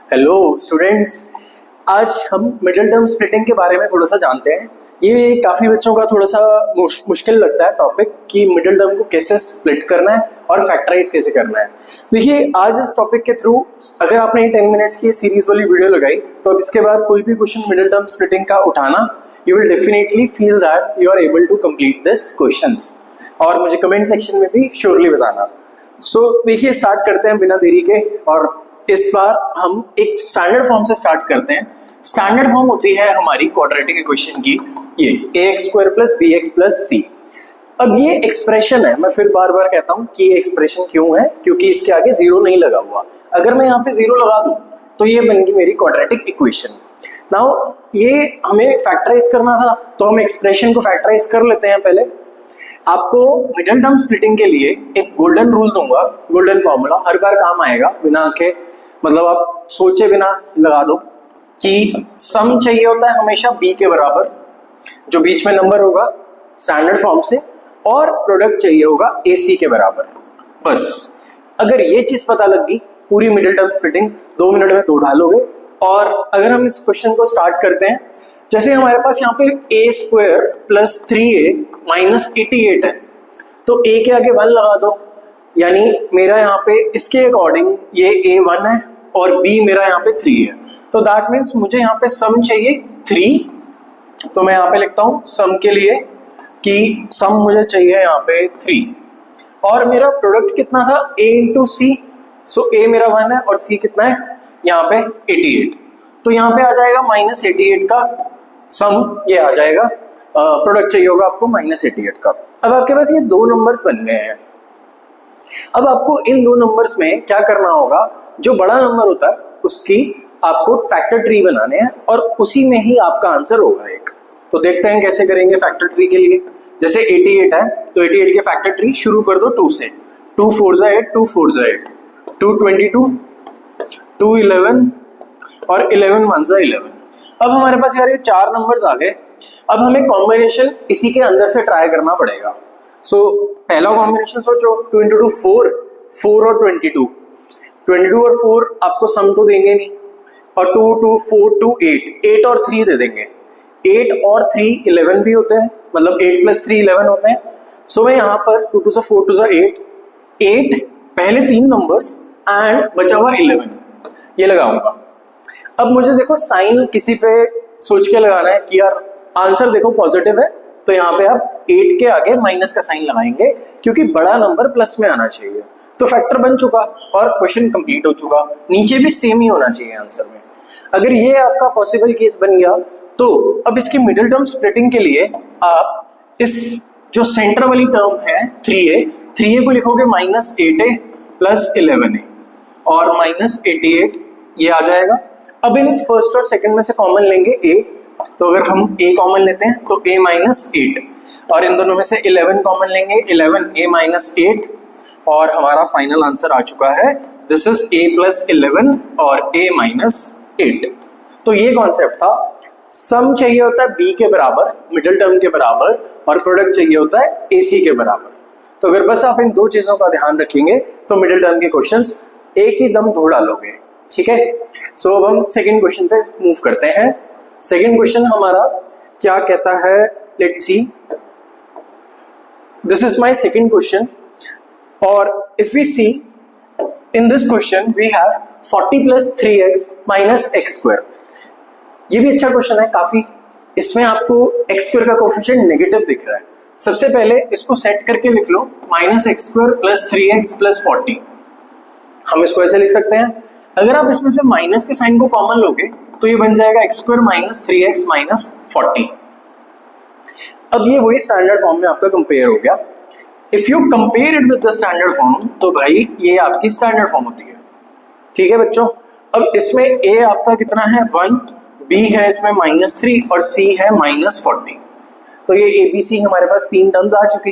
Hello students, आज हम middle term splitting के बारे में थोड़ा सा जानते हैं। ये काफ़ी बच्चों का थोड़ा सा मुश्किल लगता है टॉपिक कि मिडिल टर्म को कैसे स्प्लिट करना है और फैक्टराइज कैसे करना है। देखिए, आज इस टॉपिक के थ्रू अगर आपने 10 मिनट्स की सीरीज वाली वीडियो लगाई तो अब इसके बाद कोई भी क्वेश्चन मिडिल टर्म स्प्लिटिंग का उठाना, you will definitely feel that you are able to complete this questions, और मुझे कमेंट सेक्शन में भी श्योरली बताना। सो देखिए, स्टार्ट करते हैं बिना देरी के, और इस बार हम एक स्टैंडर्ड फॉर्म से स्टार्ट करते हैं। स्टैंडर्ड फॉर्म होती है हमारी क्वाड्रेटिक इक्वेशन की, ये ax² + bx + c। अब ये एक्सप्रेशन है, मैं फिर बार बार कहता हूं कि ये एक्सप्रेशन क्यों है, क्योंकि इसके आगे जीरो नहीं लगा हुआ। अगर मैं यहाँ पे जीरो लगा दूं तो ये बन गई मेरी क्वाड्रेटिक इक्वेशन। नाउ ये हमें फैक्टराइज करना था, तो हम एक्सप्रेशन को फैक्टराइज कर लेते हैं। पहले आपको मिडिल टर्म स्प्लिटिंग के लिए एक गोल्डन रूल दूंगा, गोल्डन फॉर्मूला, हर बार काम आएगा, बिना के मतलब आप सोचे बिना लगा दो कि सम चाहिए होता है हमेशा b के बराबर, जो बीच में नंबर होगा स्टैंडर्ड फॉर्म से, और प्रोडक्ट चाहिए होगा ac के बराबर। बस अगर ये चीज पता लग गई, पूरी मिडिल टर्म स्प्लिटिंग 2 मिनट में तो ढालोगे। और अगर हम इस क्वेश्चन को स्टार्ट करते हैं, जैसे हमारे पास यहाँ पे a² + 3a - 88 है, तो a के आगे 1 लगा दो, यानी मेरा यहाँ पे इसके अकॉर्डिंग ये a1 है और b मेरा यहाँ पे 3 है। तो दैट मीन्स मुझे यहाँ पे सम चाहिए 3, तो मैं यहाँ पे लिखता हूँ सम के लिए कि सम मुझे चाहिए यहाँ पे 3, और मेरा प्रोडक्ट कितना था a × c। सो a मेरा 1 है और c कितना है यहाँ पे 88, तो यहाँ पे आ जाएगा -88 का सम, ये आ जाएगा। प्रोडक्ट चाहिए होगा आपको -88 का। अब आपके पास ये 2 नंबर्स बन गए हैं। अब आपको इन 2 नंबर्स में क्या करना होगा, जो बड़ा नंबर होता है उसकी आपको फैक्टर ट्री बनाने हैं, और उसी में ही आपका आंसर होगा एक। तो देखते हैं कैसे करेंगे फैक्टर ट्री के लिए। जैसे 88 है तो 88 के फैक्टर ट्री शुरू कर दो 2 से। 2 4 = 8, 2 4 = 8, 2 22, 2 11 और 11 1 = 11। अब हमारे पास यार ये 4 नंबर्स आ गए। अब हमें कॉम्बिनेशन इसी के अंदर से ट्राई करना पड़ेगा। सो पहला कॉम्बिनेशन सोचो, 2 × 2 4, 4 और 22, 22 और 4 आपको सम तो देंगे नहीं, और 2 2 4 2 8, 8 और 3 दे देंगे। 8 और 3 11 भी होते हैं, मतलब 8 + 3 11 होते हैं। सो मैं यहाँ पर 2 2 4 2 8, 8 पहले 3 नंबर्स एंड बचा हुआ 11 ये लगाऊंगा। अब मुझे देखो साइन किसी पे सोच के लगाना है कि यार आंसर देखो पॉजिटिव है, तो यहाँ पे आप 8 के आगे माइनस का साइन लगाएंगे, क्योंकि बड़ा नंबर प्लस में आना चाहिए। तो फैक्टर बन चुका और क्वेश्चन कंप्लीट हो चुका। नीचे भी सेम ही होना चाहिए आंसर में। अगर ये आपका पॉसिबल केस बन गया, तो अब इसकी मिडिल टर्म स्प्लिटिंग के लिए आप इस जो सेंटर वाली टर्म है 3a को लिखोगे -8a + 11a और -88 ये आ जाएगा। अब इन फर्स्ट और सेकंड में से कॉमन लेंगे a, तो अगर हम a कॉमन लेते हैं तो a - 8, और इन दोनों में से 11 कॉमन लेंगे, 11a - 8, और हमारा फाइनल आंसर आ चुका है। दिस इज a + 11 और a - 8। तो ये कॉन्सेप्ट था। सम चाहिए होता है b के बराबर, मिडिल टर्म के बराबर, और प्रोडक्ट चाहिए होता है ac के बराबर। तो अगर बस आप इन 2 चीजों का ध्यान रखेंगे तो मिडिल टर्म के क्वेश्चंस एक ही दम धो डालोगे। ठीक है, सो अब हम सेकंड क्वेश्चन पे मूव करते हैं। सेकंड क्वेश्चन हमारा क्या कहता है, let's see. This is my second question, और if we see in this question we have 40 + 3x - x²। ये भी अच्छा क्वेश्चन है काफी। इसमें आपको x² का कोएफिशिएंट नेगेटिव दिख रहा है। सबसे पहले इसको सेट करके लिख लो, -x² + 3x + 40। हम इसको ऐसे लिख सकते हैं। अगर आप इसमें से माइनस के साइन को कॉमन लोगे तो ये बन जाएगा x² - 3x - 40। अब ये वही स्टैंडर्ड फॉर्म में आपका कंपेयर हो गया। If you compare it with the standard form, तो भाई ये आपकी स्टैंडर्ड फॉर्म होती है। ठीक है बच्चों, अब इसमें a आपका कितना है 1, b है इसमें -3 और c है -40। तो ये abc हमारे पास 3 टर्म्स आ चुकी।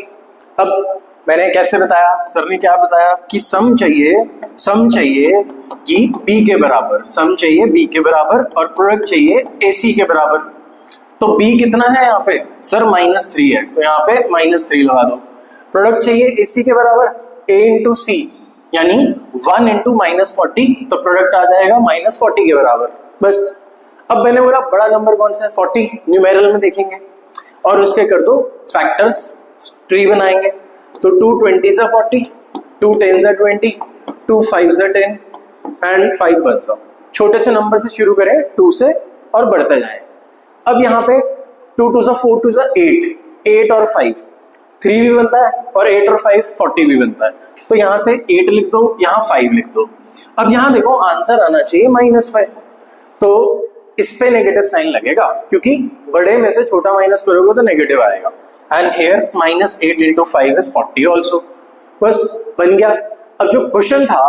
अब मैंने कैसे बताया, सर ने क्या बताया कि सम चाहिए कि b के बराबर, सम चाहिए b के बराबर और प्रोडक्ट चाहिए ac के बराबर। तो b कितना है यहाँ पे, सर -3 है, तो यहाँ पे -3 लगा दो। प्रोडक्ट चाहिए ac के बराबर a × c, यानी 1 इंटू -40, तो प्रोडक्ट आ जाएगा -40 के बराबर। बस अब मैंने बोला बड़ा नंबर कौन सा है, 40, न्यूमेरल में देखेंगे और उसके कर दो फैक्टर्स, ट्री बनाएंगे। तो 2 20 सा 40, 2 10 सा 20, 2 5 सा 10 एंड 5 1 सा। छोटे से नंबर से शुरू करें 2 से और बढ़ते जाएं। अब यहाँ पे 2 2 सा 4, 2 सा 8, 8 और 5 3 भी बनता है और 8 और 5 40 भी बनता है। तो यहाँ से 8 लिख दो, यहाँ 5 लिख दो। अब यहाँ देखो आंसर आना चाहिए -5, तो इस पे नेगेटिव साइन लगेगा क्योंकि बड़े में से छोटा माइनस करोगे तो नेगेटिव आएगा। And here -8 into 5 is 40 also. बस बन गया। अब जो क्वेश्चन था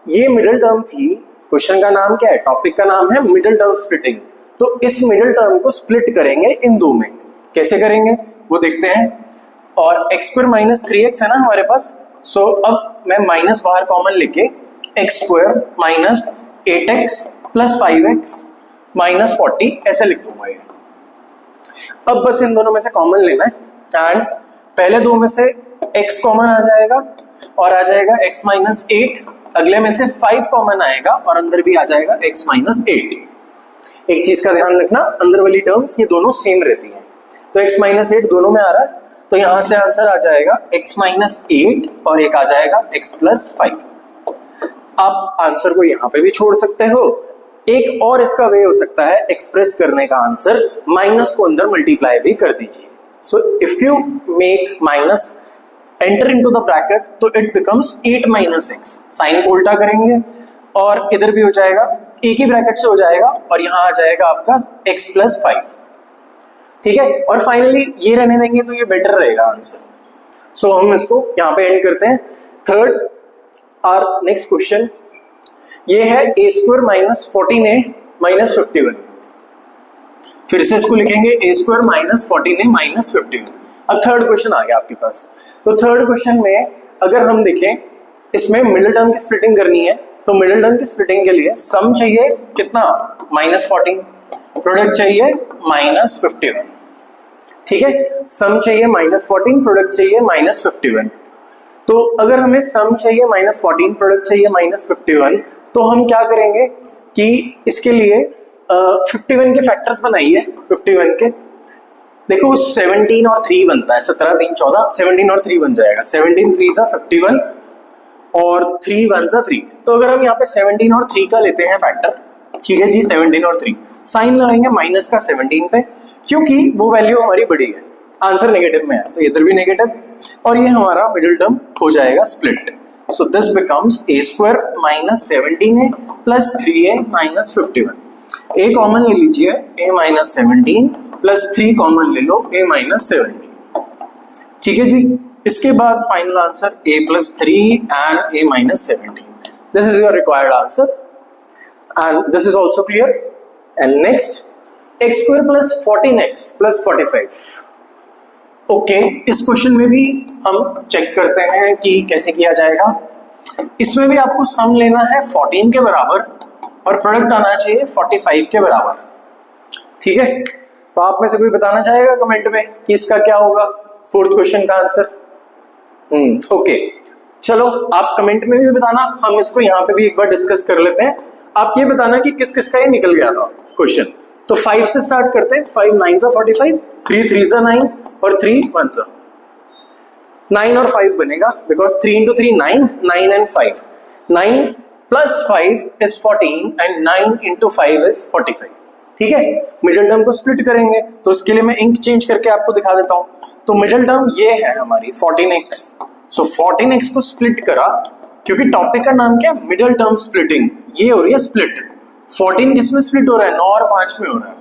ये मिडिल टर्म थी। क्वेश्चन का नाम क्या है, टॉपिक का नाम है मिडिल टर्म स्प्लिटिंग। तो इस मिडिल टर्म को स्प्लिट करेंगे इन दो में। कैसे करेंगे वो देखते हैं। और x² -3x है ना हमारे पास, सो अब मैं माइनस बाहर कॉमन लेके x² -8x + 5x -40 ऐसे लिख दूंगा ये। अब बस इन दोनों में से कॉमन लेना है एंड पहले दो में से x कॉमन आ जाएगा और आ जाएगा x -8, अगले में से 5 कॉमन आएगा और अंदर भी आ जाएगा x -8। एक चीज का ध्यान रखना, अंदर वाली टर्म्स ये दोनों सेम रहती हैं। तो x -8 दोनों में आ रहा है, तो यहां से आंसर आ जाएगा x -8 और एक आ जाएगा x + 5। आप आंसर को यहां पे भी छोड़ सकते हो। एक और इसका वे हो सकता है एक्सप्रेस करने का आंसर, माइनस को अंदर मल्टीप्लाई भी कर दीजिए। So if you make minus enter into the bracket तो इट बिकम्स 8 - x। साइन को उल्टा करेंगे और इधर भी हो जाएगा, एक ही ब्रैकेट से हो जाएगा और यहां आ जाएगा आपका x + 5। ठीक है, और फाइनली ये रहने देंगे तो ये बेटर रहेगा आंसर। सो हम इसको यहां पे एंड करते हैं। थर्ड और नेक्स्ट क्वेश्चन ये है a² -14a -51। फिर से इसको लिखेंगे a² -14a -51। अब थर्ड क्वेश्चन आ गया आपके पास। तो थर्ड क्वेश्चन में अगर हम देखें, इसमें मिडिल टर्म की स्प्लिटिंग करनी है। तो मिडिल टर्म की स्प्लिटिंग के लिए सम चाहिए कितना, -14, प्रोडक्ट चाहिए -51। ठीक है, सम चाहिए -14, प्रोडक्ट चाहिए -51। तो अगर हमें सम चाहिए -14, प्रोडक्ट चाहिए -51, तो हम क्या करेंगे कि इसके लिए 51 के फैक्टर्स बनाइए। 51 के देखो 17 और 3 बनता है, 17 3 14, 17 और 3 बन जाएगा। 17 3 सा 51 और 3 1 सा 3। तो अगर हम यहाँ पे 17 और 3 का लेते हैं फैक्टर, ठीक है जी, 17 और 3 साइन लगाएंगे माइनस का 17 पे, क्योंकि वो वैल्यू हमारी बड़ी है, आंसर नेगेटिव में है तो इधर भी नेगेटिव, और ये हमारा मिडिल टर्म हो जाएगा split. So this becomes a² -17a + 3a -51। a common ले लीजिए, a -17 + 3 कॉमन ले लो, a -17। ठीक है जी, इसके बाद final answer a + 3 and a -17। This is your required answer and this is also clear. And next x² + 14x + 45। Okay, इस question में भी हम चेक करते हैं कि कैसे किया जाएगा। इसमें भी आपको सम लेना है 14 के बराबर और प्रोडक्ट आना चाहिए 45 के बराबर। ठीक है, तो आप में से कोई बताना चाहेगा कमेंट में कि इसका क्या होगा फोर्थ क्वेश्चन का आंसर? ओके, चलो आप कमेंट में भी बताना, हम इसको यहाँ पे भी एक बार डिस्कस कर लेते हैं। आप ये बताना कि किस किस का ये निकल गया था क्वेश्चन। तो 5 से स्टार्ट करते हैं। 5 9 सा 45, 3 3 सा 9 और 3 1 सा 9 और 5 बनेगा, because 3 into 3 9, 9 and 5, 9 + 5 is 14 and 9 into 5 is 45। ठीक है, मिडिल टर्म को स्प्लिट करेंगे तो इसके लिए मैं इंक चेंज करके आपको दिखा देता हूं। तो मिडिल टर्म ये है हमारी 14x। सो 14x को स्प्लिट करा, क्योंकि टॉपिक का नाम क्या है, मिडिल टर्म स्प्लिटिंग। ये हो रही है स्प्लिट। 14 किस में स्प्लिट हो रहा है, 9 और 5 में हो रहा है।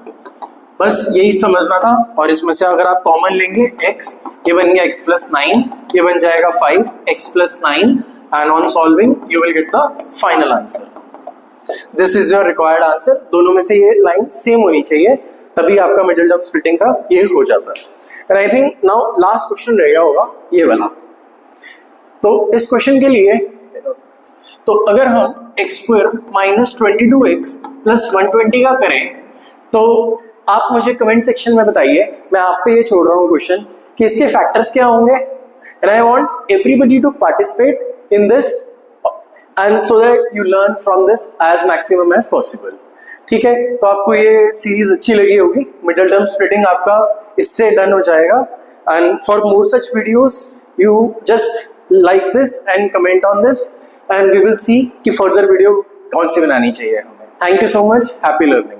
बस यही समझना था। और इसमें से अगर आप कॉमन लेंगे x, ये बन गया x + 9, ये बन जाएगा 5 x + 9 and on solving you will get the final answer. This is your required answer. दोनों में से ये लाइन सेम होनी चाहिए, तभी आपका मिडिल टर्म स्प्लिटिंग का ये हो जाता है। And I think now last question रह गया होगा ये वाला। तो इस क्वेश्चन के लिए तो अगर हम x² -22x + 120 का करें, तो आप मुझे कमेंट सेक्शन में बताइए, मैं आप पे ये छोड़ रहा हूँ क्वेश्चन कि इसके फैक्टर्स क्या होंगे। And I want everybody to participate in this and so that you learn from this as maximum as possible. ठीक है, तो आपको ये सीरीज अच्छी लगी होगी। मिडिल टर्म स्प्लिटिंग आपका इससे डन हो जाएगा। And for more such videos you just like this and comment on this and we will see कि फर्दर वीडियो कौन सी बनानी चाहिए हमें। Thank you so much, happy learning.